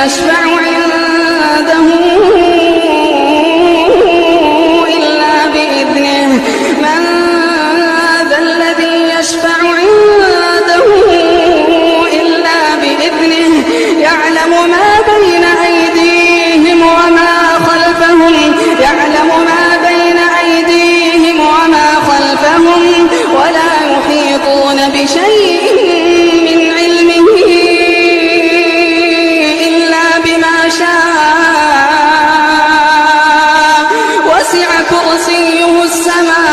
يشفع عنده إلا بإذنه من ذا الذي يشفع عنده إلا بإذنه يعلم ما بين أيديهم وما خلفهم ولا يحيطون بشيء من علمه إلا بما شاء وسع كرسيه السماوات